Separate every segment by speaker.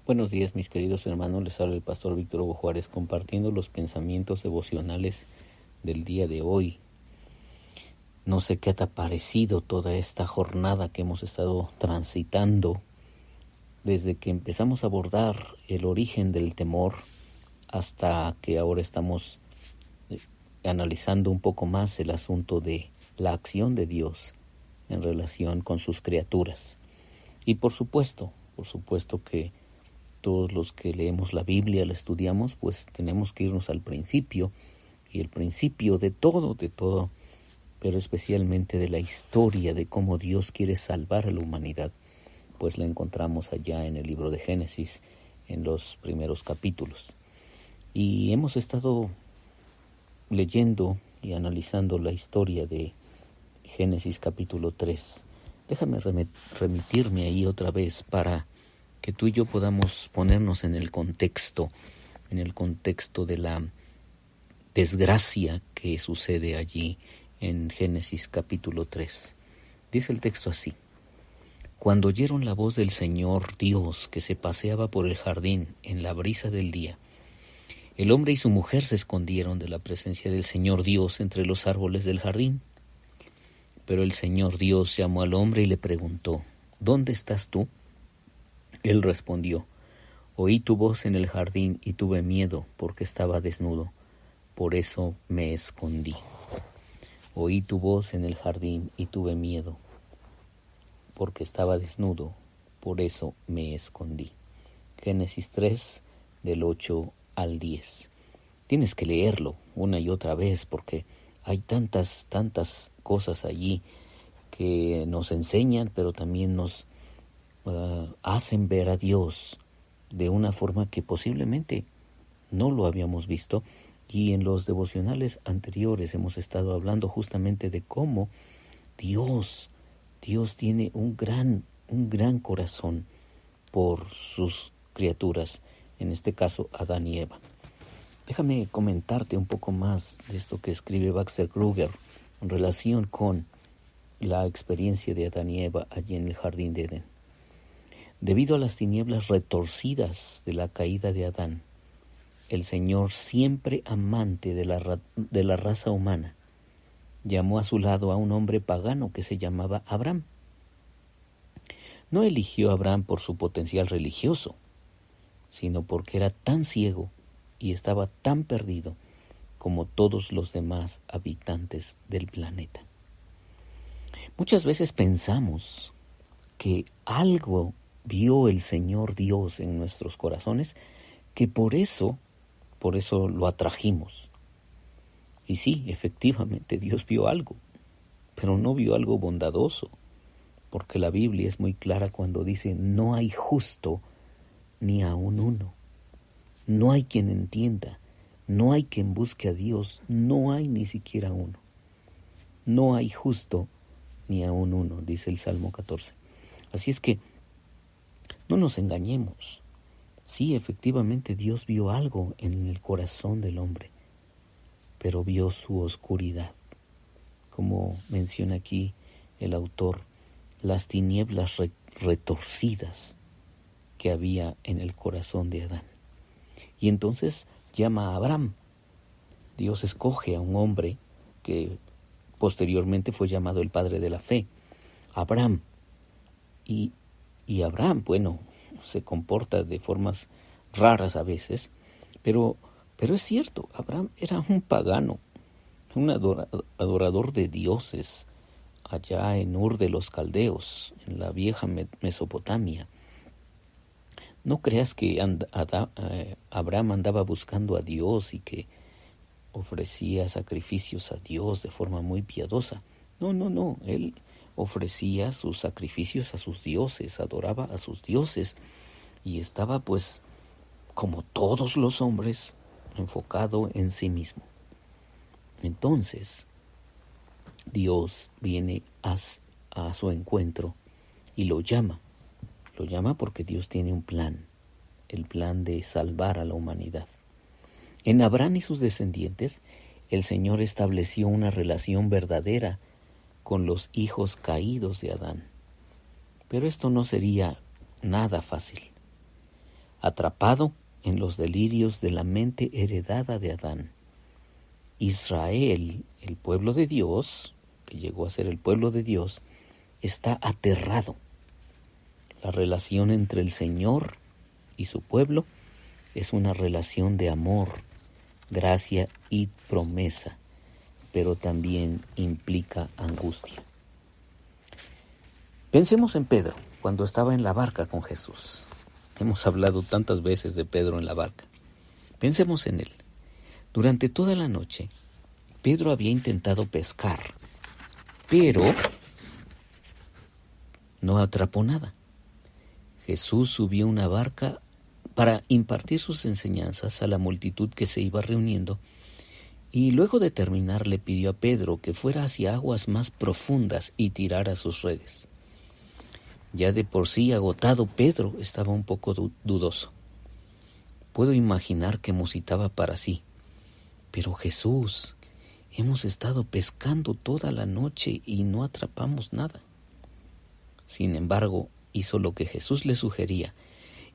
Speaker 1: Buenos días, mis queridos hermanos. Les habla el pastor Víctor Hugo Juárez compartiendo los pensamientos devocionales del día de hoy. No sé qué te ha parecido toda esta jornada que hemos estado transitando desde que empezamos a abordar el origen del temor hasta que ahora estamos analizando un poco más el asunto de la acción de Dios en relación con sus criaturas. Y por supuesto que todos los que leemos la Biblia, la estudiamos, pues tenemos que irnos al principio, y el principio de todo, pero especialmente de la historia de cómo Dios quiere salvar a la humanidad, pues la encontramos allá en el libro de Génesis, en los primeros capítulos. Y hemos estado leyendo y analizando la historia de Génesis capítulo 3. Déjame remitirme ahí otra vez para que tú y yo podamos ponernos en el contexto de la desgracia que sucede allí en Génesis capítulo 3. Dice el texto así: Cuando oyeron la voz del Señor Dios que se paseaba por el jardín en la brisa del día, el hombre y su mujer se escondieron de la presencia del Señor Dios entre los árboles del jardín. Pero el Señor Dios llamó al hombre y le preguntó: ¿Dónde estás tú? Él respondió: Oí tu voz en el jardín y tuve miedo porque estaba desnudo, por eso me escondí. Oí tu voz en el jardín y tuve miedo porque estaba desnudo, por eso me escondí. Génesis 3, del 8 al 10. Tienes que leerlo una y otra vez porque hay tantas cosas allí que nos enseñan, pero también nos hacen ver a Dios de una forma que posiblemente no lo habíamos visto. Y en los devocionales anteriores hemos estado hablando justamente de cómo Dios tiene un gran corazón por sus criaturas, en este caso Adán y Eva. Déjame comentarte un poco más de esto que escribe Baxter Kruger en relación con la experiencia de Adán y Eva allí en el jardín de Edén. Debido a las tinieblas retorcidas de la caída de Adán, el Señor, siempre amante de la raza humana, llamó a su lado a un hombre pagano que se llamaba Abraham. No eligió a Abraham por su potencial religioso, sino porque era tan ciego y estaba tan perdido como todos los demás habitantes del planeta. Muchas veces pensamos que algo vio el Señor Dios en nuestros corazones, que por eso lo atrajimos. Y sí, efectivamente Dios vio algo, pero no vio algo bondadoso, porque la Biblia es muy clara cuando dice: no hay justo ni aun uno. No hay quien entienda, no hay quien busque a Dios, no hay ni siquiera uno. No hay justo ni aun uno, dice el Salmo 14. Así es que no nos engañemos. Sí, efectivamente Dios vio algo en el corazón del hombre, pero vio su oscuridad. Como menciona aquí el autor, las tinieblas retorcidas que había en el corazón de Adán. Y entonces llama a Abraham. Dios escoge a un hombre que posteriormente fue llamado el padre de la fe, Abraham. Y Abraham, bueno, se comporta de formas raras a veces, pero es cierto, Abraham era un pagano, un adorador de dioses, allá en Ur de los Caldeos, en la vieja Mesopotamia. No creas que Abraham andaba buscando a Dios y que ofrecía sacrificios a Dios de forma muy piadosa. No, él ofrecía sus sacrificios a sus dioses, adoraba a sus dioses y estaba, pues, como todos los hombres, enfocado en sí mismo. Entonces, Dios viene a su encuentro y lo llama. Lo llama porque Dios tiene un plan, el plan de salvar a la humanidad. En Abraham y sus descendientes, el Señor estableció una relación verdadera con los hijos caídos de Adán. Pero esto no sería nada fácil. atrapado en los delirios de la mente heredada de Adán. Israel, el pueblo de Dios, que llegó a ser el pueblo de Dios, está aterrado. La relación entre el Señor y su pueblo es una relación de amor, gracia y promesa, pero también implica angustia. Pensemos en Pedro, cuando estaba en la barca con Jesús. Hemos hablado tantas veces de Pedro en la barca. Pensemos en él. Durante toda la noche, Pedro había intentado pescar, pero no atrapó nada. Jesús subió a una barca para impartir sus enseñanzas a la multitud que se iba reuniendo, y luego de terminar le pidió a Pedro que fuera hacia aguas más profundas y tirara sus redes. Ya de por sí agotado, Pedro estaba un poco dudoso. Puedo imaginar que musitaba para sí: pero Jesús, hemos estado pescando toda la noche y no atrapamos nada. Sin embargo, hizo lo que Jesús le sugería,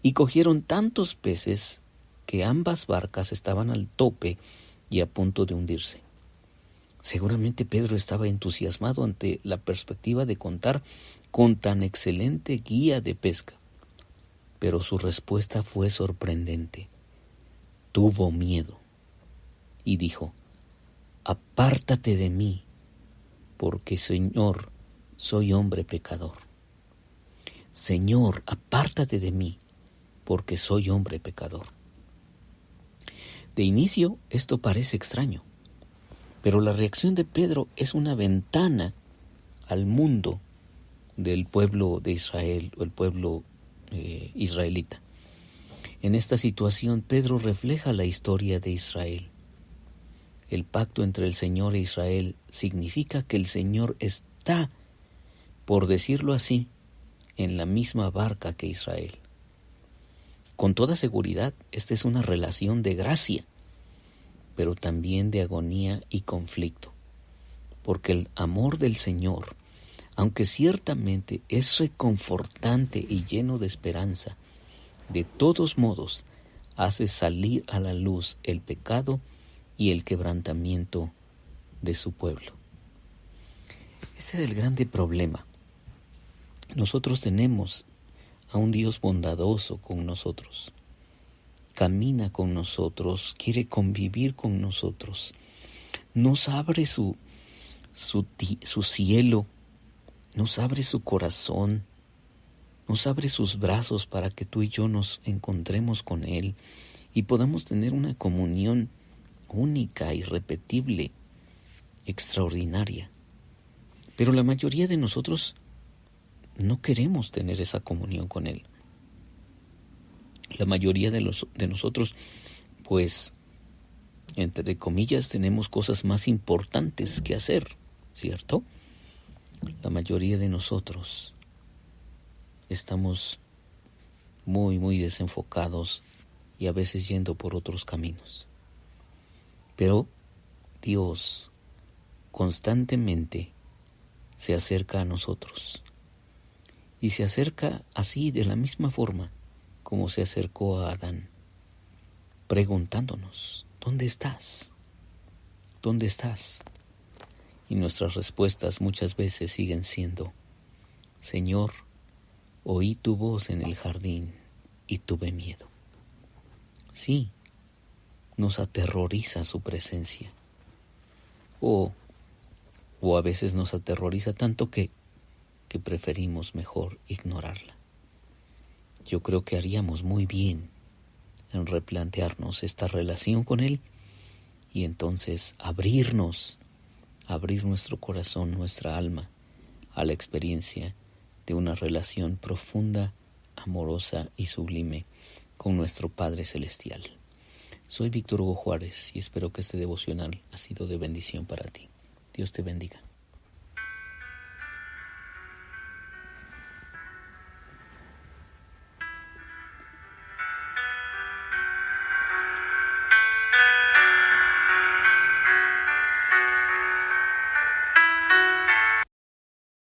Speaker 1: y cogieron tantos peces que ambas barcas estaban al tope y a punto de hundirse. Seguramente Pedro estaba entusiasmado ante la perspectiva de contar con tan excelente guía de pesca, pero su respuesta fue sorprendente. Tuvo miedo y dijo: «Apártate de mí, porque, Señor, soy hombre pecador». Señor, apártate de mí, porque soy hombre pecador. De inicio, esto parece extraño, pero la reacción de Pedro es una ventana al mundo del pueblo de Israel, o el pueblo israelita. En esta situación, Pedro refleja la historia de Israel. El pacto entre el Señor e Israel significa que el Señor está, por decirlo así, en la misma barca que Israel. Con toda seguridad, esta es una relación de gracia, pero también de agonía y conflicto, porque el amor del Señor, aunque ciertamente es reconfortante y lleno de esperanza, de todos modos hace salir a la luz el pecado y el quebrantamiento de su pueblo. Este es el grande problema. Nosotros tenemos a un Dios bondadoso con nosotros. Camina con nosotros, quiere convivir con nosotros. Nos abre su cielo, nos abre su corazón, nos abre sus brazos para que tú y yo nos encontremos con Él y podamos tener una comunión única, irrepetible, extraordinaria. Pero la mayoría de nosotros no queremos tener esa comunión con Él. La mayoría de nosotros, pues, entre comillas, tenemos cosas más importantes que hacer, ¿cierto? La mayoría de nosotros estamos muy desenfocados y a veces yendo por otros caminos. Pero Dios constantemente se acerca a nosotros y se acerca así de la misma forma como se acercó a Adán, preguntándonos: ¿dónde estás? ¿Dónde estás? Y nuestras respuestas muchas veces siguen siendo: Señor, oí tu voz en el jardín y tuve miedo. Sí, nos aterroriza su presencia. O a veces nos aterroriza tanto que preferimos mejor ignorarla. Yo creo que haríamos muy bien en replantearnos esta relación con Él y entonces abrir nuestro corazón, nuestra alma a la experiencia de una relación profunda, amorosa y sublime con nuestro Padre Celestial. Soy Víctor Hugo Juárez y espero que este devocional ha sido de bendición para ti. Dios te bendiga.